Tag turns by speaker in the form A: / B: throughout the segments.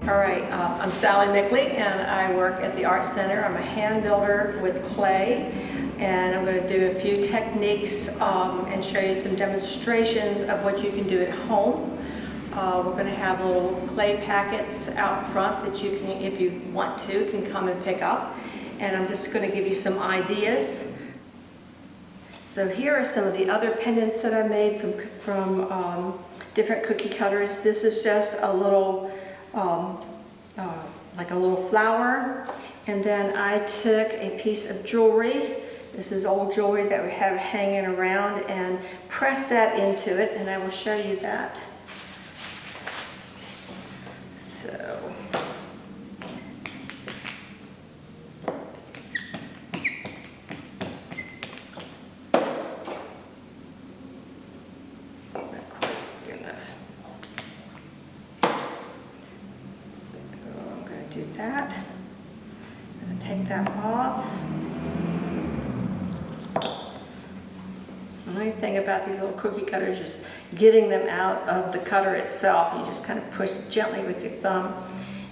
A: All right, I'm Sally Mickley and I work at the Art Center. I'm a hand builder with clay, and I'm going to do a few techniques and show you some demonstrations of what you can do at home. We're going to have little clay packets out front that you can, if you want to, can come and pick up. And I'm just going to give you some ideas. So here are some of the other pendants that I made from different cookie cutters. This is just a little, like a little flower. And then I took a piece of jewelry. This is old jewelry that we have hanging around, and pressed that into it, and I will show you that. So, not quite good enough. So I'm going to do that. I'm going to take that off. The only thing about these little cookie cutters is getting them out of the cutter itself. You just kind of push gently with your thumb.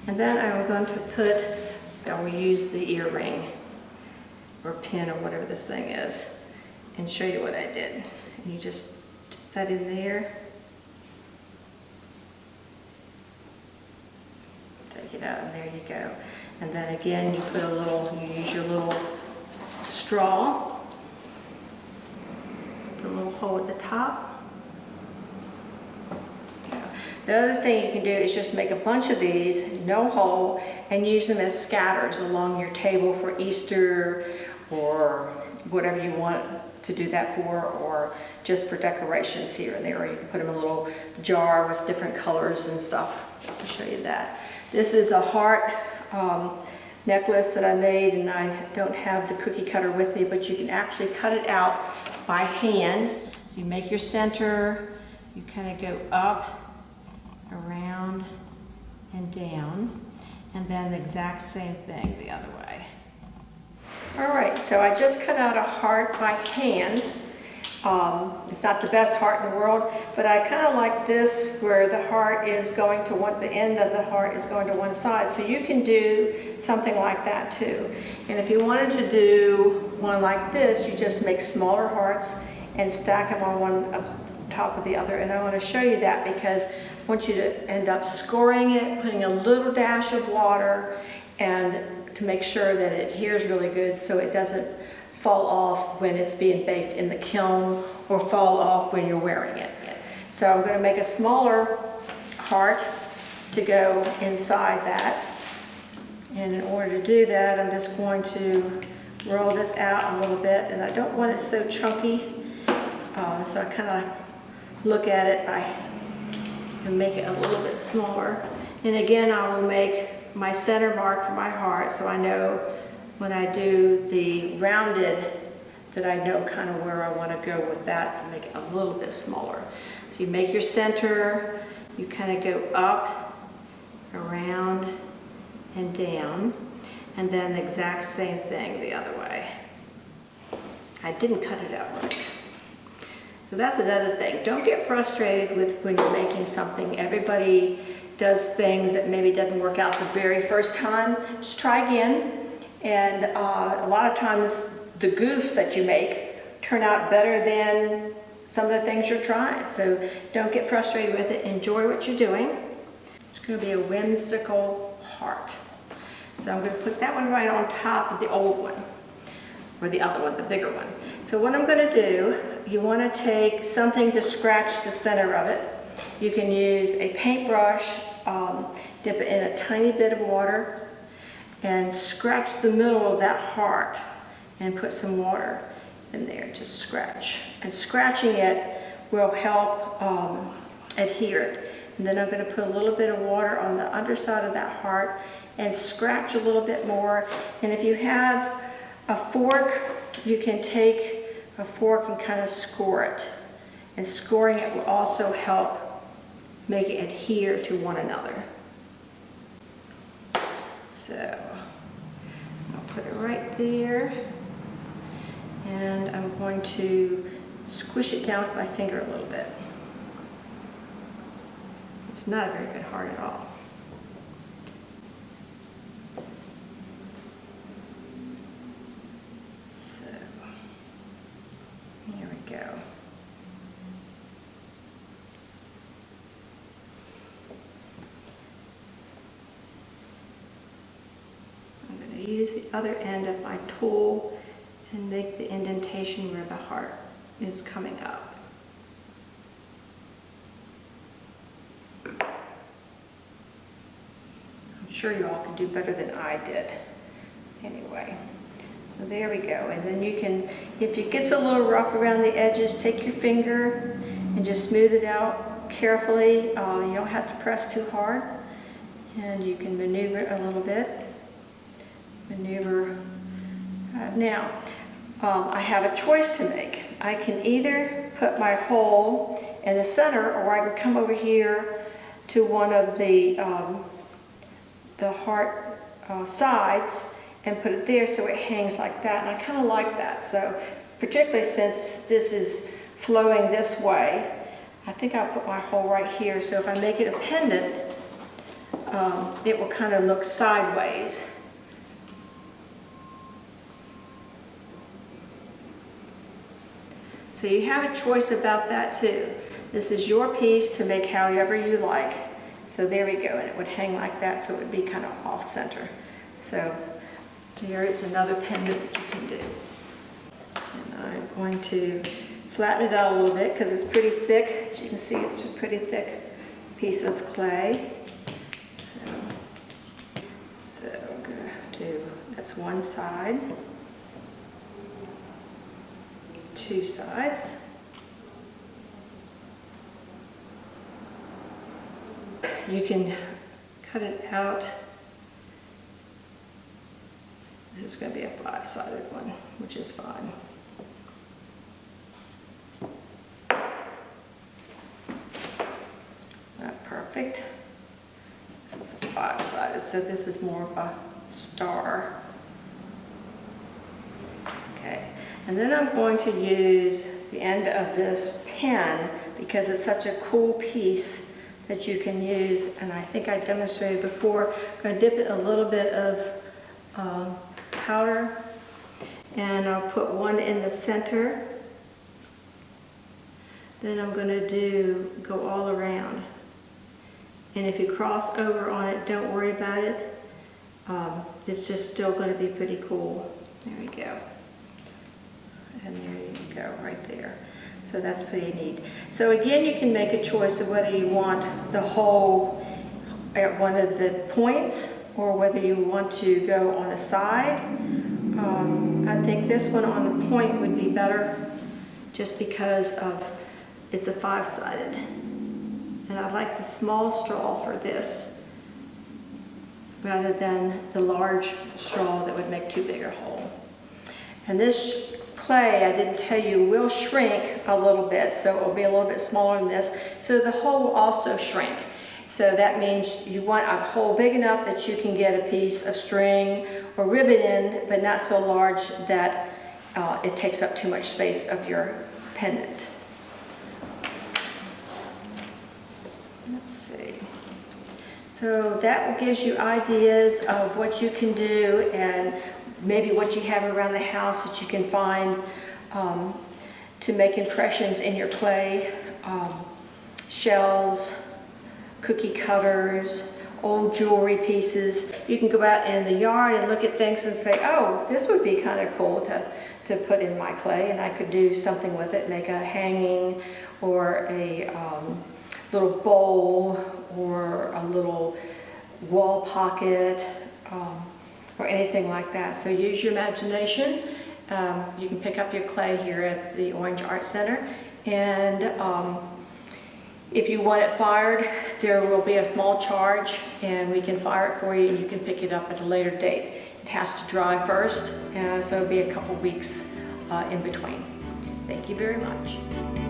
A: And then I'm going to put, I will use the earring or pin or whatever this thing is and show you what I did. And you just dip that in there. Take it out and there you go. And then again you put a little, you use your little straw. Put a little hole at the top. The other thing you can do is just make a bunch of these, no hole, and use them as scatters along your table for Easter or whatever you want to do that for, or just for decorations here and there. Or you can put them in a little jar with different colors and stuff. I'll show you that. This is a heart necklace that I made, and I don't have the cookie cutter with me, but you can actually cut it out by hand. So you make your center, you kind of go up, around, and down, and then the exact same thing the other way. All right, so I just cut out a heart by hand. It's not the best heart in the world, but I kind of like this where the heart is going to one, the end of the heart is going to one side. So you can do something like that too. And if you wanted to do one like this, you just make smaller hearts and stack them on one on top of the other. And I want to show you that because I want you to end up scoring it, putting a little dash of water, and to make sure that it adheres really good so it doesn't fall off when it's being baked in the kiln or fall off when you're wearing it. So I'm going to make a smaller heart to go inside that. And in order to do that, I'm just going to roll this out a little bit, and I don't want it so chunky. So I kind of look at it and make it a little bit smaller. And again, I will make my center mark for my heart so I know when I do the rounded that I know kind of where I want to go with that to make it a little bit smaller. So you make your center, you kind of go up, around, and down, and then the exact same thing the other way. I didn't cut it out right. So that's another thing. Don't get frustrated with when you're making something. Everybody does things that maybe doesn't work out the very first time. Just try again. And a lot of times the goofs that you make turn out better than some of the things you're trying. So don't get frustrated with it. Enjoy what you're doing. It's going to be a whimsical heart. So I'm going to put that one right on top of the old one, or the other one, the bigger one. So what I'm going to do, you want to take something to scratch the center of it. You can use a paintbrush, dip it in a tiny bit of water, and scratch the middle of that heart and put some water in there. Just scratch. And scratching it will help adhere it. And then I'm going to put a little bit of water on the underside of that heart and scratch a little bit more. And if you have a fork, you can take a fork and kind of score it. And scoring it will also help make it adhere to one another. So I'll put it right there, and I'm going to squish it down with my finger a little bit. It's not a very good heart at all. use the other end of my tool and make the indentation where the heart is coming up. I'm sure you all can do better than I did. Anyway, so there we go. And then you can, if it gets a little rough around the edges, take your finger and just smooth it out carefully. You don't have to press too hard. And you can maneuver a little bit. Maneuver. Now, I have a choice to make. I can either put my hole in the center, or I can come over here to one of the heart sides and put it there so it hangs like that. And I kind of like that. So, particularly since this is flowing this way, I think I'll put my hole right here. So if I make it a pendant, it will kind of look sideways. So you have a choice about that too. This is your piece to make however you like. So there we go, and it would hang like that, so it would be kind of off center. So here is another pendant that you can do. And I'm going to flatten it out a little bit because it's pretty thick. As you can see, it's a pretty thick piece of clay. So I'm going to do, that's one side. Two sides. You can cut it out. This is going to be a 5-sided one, which is fine. Not perfect. This is a 5-sided, so this is more of a star. Okay. And then I'm going to use the end of this pen because it's such a cool piece that you can use, and I think I demonstrated before. I'm going to dip it in a little bit of powder, and I'll put one in the center. Then I'm going to go all around. And if you cross over on it, don't worry about it. It's just still going to be pretty cool. There we go. And there you go, right there. So that's pretty neat. So again, you can make a choice of whether you want the hole at one of the points or whether you want to go on the side. I think this one on the point would be better just because of it's a 5-sided. And I like the small straw for this rather than the large straw that would make too big a hole. And this clay, I didn't tell you, will shrink a little bit, so it will be a little bit smaller than this. So the hole will also shrink. So that means you want a hole big enough that you can get a piece of string or ribbon in, but not so large that it takes up too much space of your pendant. Let's see. So that gives you ideas of what you can do and maybe what you have around the house that you can find to make impressions in your clay. Shells, cookie cutters, old jewelry pieces. You can go out in the yard and look at things and say, oh, this would be kind of cool to put in my clay, and I could do something with it, make a hanging or a little bowl or a little wall pocket. Or anything like that. So use your imagination. You can pick up your clay here at the Orange Art Center, and if you want it fired, there will be a small charge and we can fire it for you and you can pick it up at a later date. It has to dry first, so it'll be a couple weeks in between. Thank you very much.